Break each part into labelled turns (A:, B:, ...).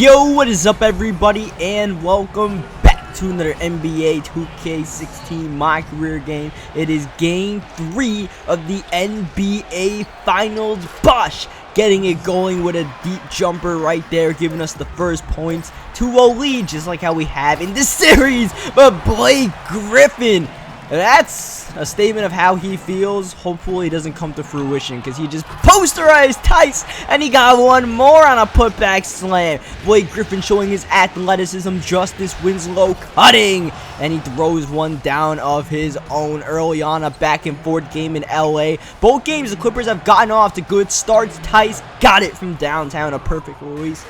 A: Yo, what is up everybody, and welcome back to another NBA 2K16 My Career game. It is game 3 of the NBA Finals. Bosh getting it going with a deep jumper right there, giving us the first points. 2-0 lead, just like how we have in this series. But Blake Griffin, that's a statement of how he feels. Hopefully it doesn't come to fruition, because he just posterized Tice, and he got one more on a putback slam. Blake Griffin showing his athleticism. Justice Winslow cutting, and he throws one down of his own early on. A back and forth game in LA. Both games the Clippers have gotten off to good starts. Tice got it from downtown, a perfect release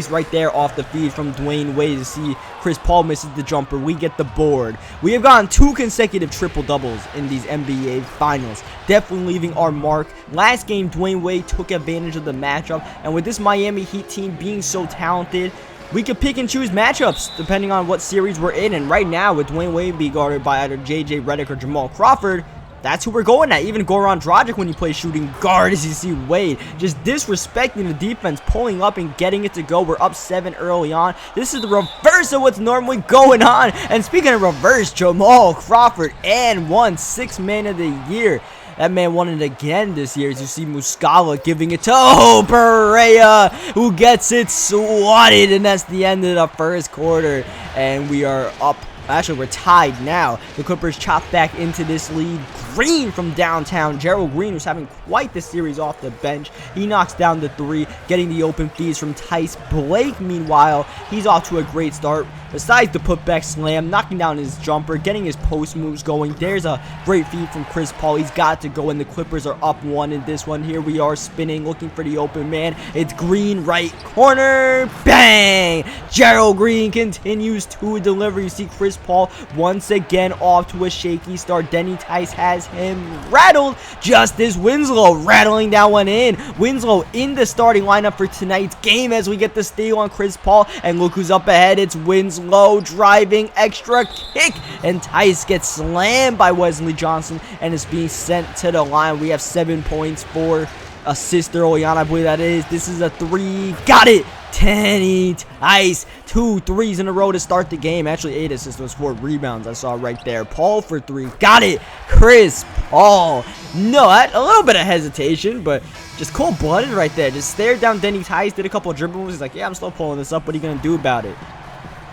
A: right there off the feed from Dwayne Wade. To see Chris Paul misses the jumper, we get the board. We have gotten 2 consecutive triple-doubles in these NBA Finals, definitely leaving our mark. Last game, Dwayne Wade took advantage of the matchup, and with this Miami Heat team being so talented, we can pick and choose matchups depending on what series we're in. And right now, with Dwayne Wade being guarded by either JJ Redick or Jamal Crawford, that's who we're going at. Even Goran Dragic, when you play shooting guard, as you see Wade just disrespecting the defense, pulling up and getting it to go. We're up 7 early on. This is the reverse of what's normally going on. And speaking of reverse, Jamal Crawford and won 6th Man of the Year. That man won it again this year, as you see Muscala giving it to Perea, who gets it swatted, and that's the end of the first quarter. And we are up. Actually, we're tied now. The Clippers chop back into this lead. Green from downtown. Gerald Green, who's having quite the series off the bench. He knocks down the 3, getting the open feeds from Tice. Blake, meanwhile, he's off to a great start. Besides the putback slam, knocking down his jumper, getting his post moves going. There's a great feed from Chris Paul. He's got to go, and the Clippers are up 1 in this one. Here we are spinning, looking for the open man. It's Green, right corner. Bang! Gerald Green continues to deliver. You see Chris Paul once again off to a shaky start. Denny Tice has him rattled. Justice Winslow rattling that one in. Winslow in the starting lineup for tonight's game, as we get the steal on Chris Paul. And look who's up ahead. It's Winslow driving, extra kick, and Tice gets slammed by Wesley Johnson and is being sent to the line. We have 7 points for assist early on, I believe that is. This is a 3. Got it! Denny Tice, 2 threes in a row to start the game. Actually, 8 assists, those 4 rebounds I saw right there. Paul for 3. Got it! Chris Paul. No, a little bit of hesitation, but just cold-blooded right there. Just stared down Denny Tice, did a couple of dribble moves. He's like, yeah, I'm still pulling this up. What are you going to do about it?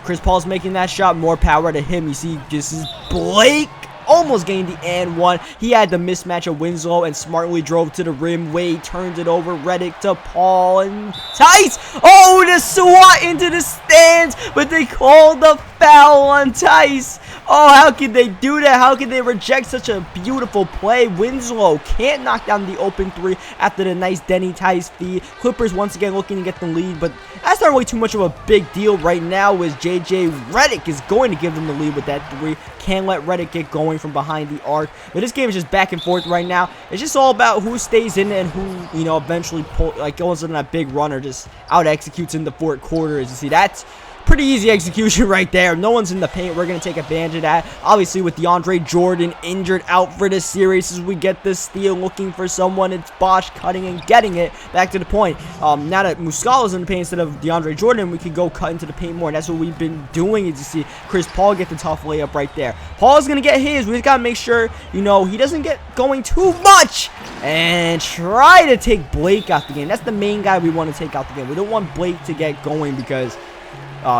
A: Chris Paul's making that shot. More power to him. You see, this is Blake. Almost gained the and 1. He had the mismatch of Winslow and smartly drove to the rim. Wade turns it over. Redick to Paul and Tice. Oh, the swat into the stands, but they called the foul on Tice. Oh, how could they do that? How could they reject such a beautiful play? Winslow can't knock down the open 3 after the nice Denny Tice feed. Clippers once again looking to get the lead, but that's not really too much of a big deal right now, as JJ Redick is going to give them the lead with that 3. Can't let Redick get going from behind the arc. But this game is just back and forth right now. It's just all about who stays in and who, you know, eventually goes on that big run or just out executes in the 4th quarter. As you see, that's pretty easy execution right there. No one's in the paint. We're going to take advantage of that. Obviously, with DeAndre Jordan injured out for this series, as we get the steal, looking for someone. It's Bosh cutting and getting it. Back to the point. Now that Muscala's in the paint instead of DeAndre Jordan, we can go cut into the paint more. And that's what we've been doing. As you see, Chris Paul get the tough layup right there. Paul's going to get his. We just got to make sure, you know, he doesn't get going too much. And try to take Blake out the game. That's the main guy we want to take out the game. We don't want Blake to get going, because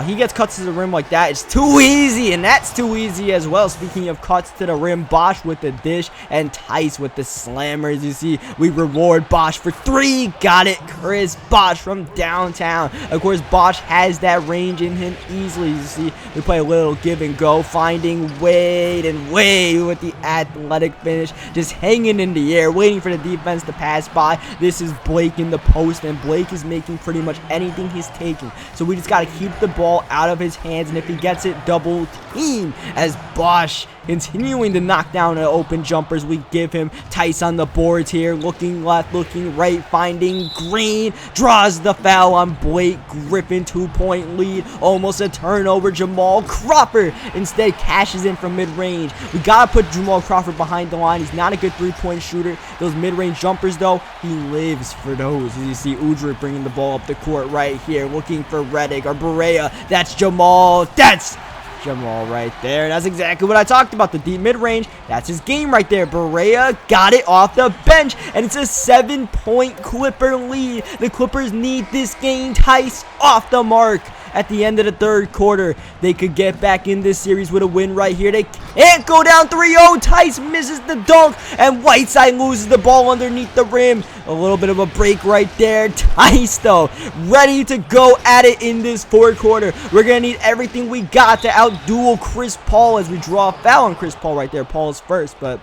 A: he gets cuts to the rim like that. It's too easy, and that's too easy as well. Speaking of cuts to the rim, Bosh with the dish and Tice with the slammer. As you see, we reward Bosh for 3. Got it, Chris Bosh from downtown. Of course, Bosh has that range in him easily. You see, we play a little give and go, finding Wade, and Wade with the athletic finish, just hanging in the air, waiting for the defense to pass by. This is Blake in the post, and Blake is making pretty much anything he's taking. So we just got to keep the ball out of his hands, and if he gets it, double team, as Bosch continuing to knock down open jumpers. We give him Tice on the boards here, looking left, looking right, finding Green, draws the foul on Blake Griffin, 2-point lead, almost a turnover. Jamal Crawford instead cashes in from mid-range. We gotta put Jamal Crawford behind the line. He's not a good three-point shooter. Those mid-range jumpers, though, he lives for those. As you see Udrih bringing the ball up the court right here, looking for Redick or Barea. That's Jamal. That's Jamal right there. That's exactly what I talked about. The deep mid-range. That's his game right there. Barea got it off the bench, and it's a 7-point Clipper lead. The Clippers need this game. Tice off the mark. At the end of the third quarter, they could get back in this series with a win right here. They can't go down 3-0. Tice misses the dunk, and Whiteside loses the ball underneath the rim. A little bit of a break right there. Tice, though, ready to go at it in this fourth quarter. We're going to need everything we got to outduel Chris Paul as we draw a foul on Chris Paul right there. Paul is first, but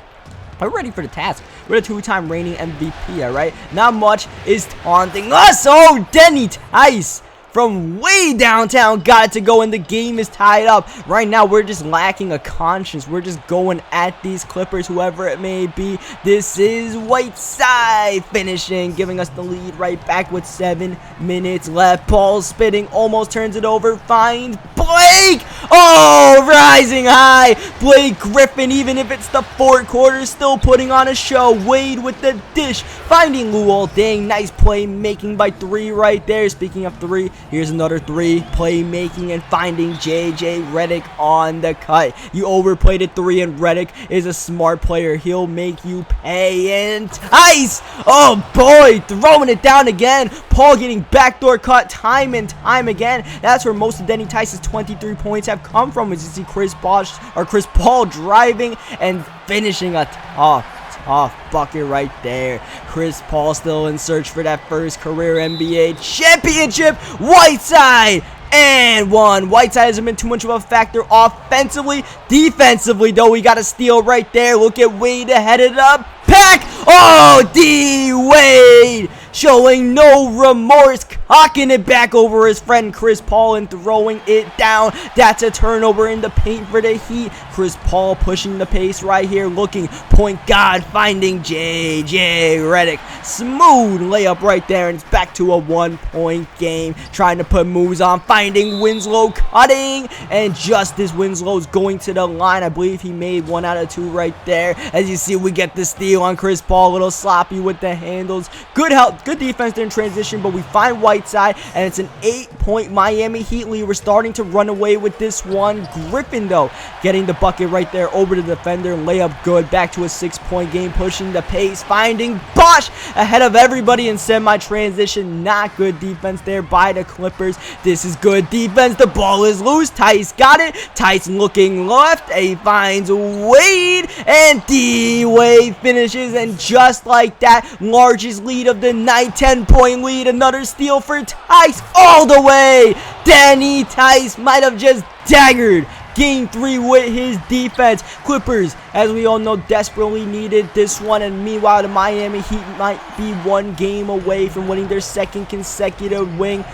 A: we're ready for the task. We're the 2-time reigning MVP, all right? Not much is taunting us. Oh, Denny Tice from way downtown got it to go, and the game is tied up. Right now, we're just lacking a conscience. We're just going at these Clippers, whoever it may be. This is Whiteside finishing, giving us the lead right back with 7 minutes left. Paul spitting, almost turns it over, finds Blake. Oh, rising high. Blake Griffin, even if it's the fourth quarter, still putting on a show. Wade with the dish, finding Luol Deng. Nice play making by 3 right there. Speaking of 3, here's another 3, playmaking and finding JJ Redick on the cut. You overplayed a 3, and Redick is a smart player. He'll make you pay. And Tice, oh boy, throwing it down again. Paul getting backdoor cut time and time again. That's where most of Denny Tice's 23 points have come from. As you see Chris Paul driving and finishing a tough bucket right there. Chris Paul still in search for that first career NBA championship. Whiteside and one. Whiteside hasn't been too much of a factor offensively. Defensively, though, we got a steal right there. Look at Wade to head it up. Pack. Oh, D Wade showing no remorse, cocking it back over his friend Chris Paul and throwing it down. That's a turnover in the paint for the Heat. Chris Paul pushing the pace right here, looking point guard, finding JJ Redick. Smooth layup right there, and it's back to a 1-point game. Trying to put moves on, finding Winslow cutting, and Justice Winslow's going to the line. I believe he made 1 out of 2 right there. As you see, we get the steal on Chris Paul, a little sloppy with the handles. Good help, good defense there in transition, but we find Whiteside, and it's an 8-point Miami Heat lead. We're starting to run away with this one. Griffin, though, getting the bucket right there over the defender. Layup good. Back to a 6-point game, pushing the pace, finding Bosch ahead of everybody in semi-transition. Not good defense there by the Clippers. This is good defense. The ball is loose. Tice got it. Tice looking left. He finds Wade, and D Wade finishes, and just like that, largest lead of the night, 10-point lead. Another steal for Tice all the way. Denny Tice might have just daggered Game 3 with his defense. Clippers, as we all know, desperately needed this one, and meanwhile, the Miami Heat might be 1 game away from winning their 2nd consecutive ring.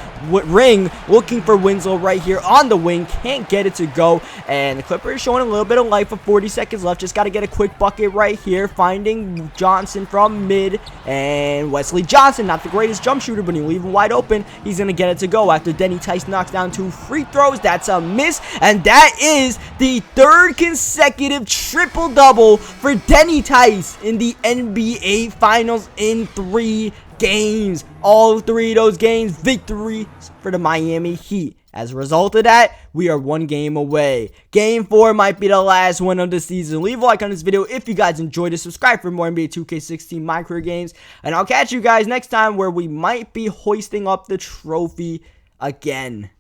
A: Looking for Winslow right here on the wing, can't get it to go, and the Clippers showing a little bit of life with 40 seconds left. Just got to get a quick bucket right here, finding Johnson from mid, and Wesley Johnson, not the greatest jump shooter, but you leave him wide open, he's going to get it to go after Denny Tice knocks down 2 free throws. That's a miss, and that is the 3rd consecutive triple-double for Denny Tice in the NBA Finals in 3 games. All 3 of those games, victories for the Miami Heat. As a result of that, we are 1 game away. Game 4 might be the last one of the season. Leave a like on this video if you guys enjoyed it. Subscribe for more NBA 2K16 My Career games. And I'll catch you guys next time, where we might be hoisting up the trophy again.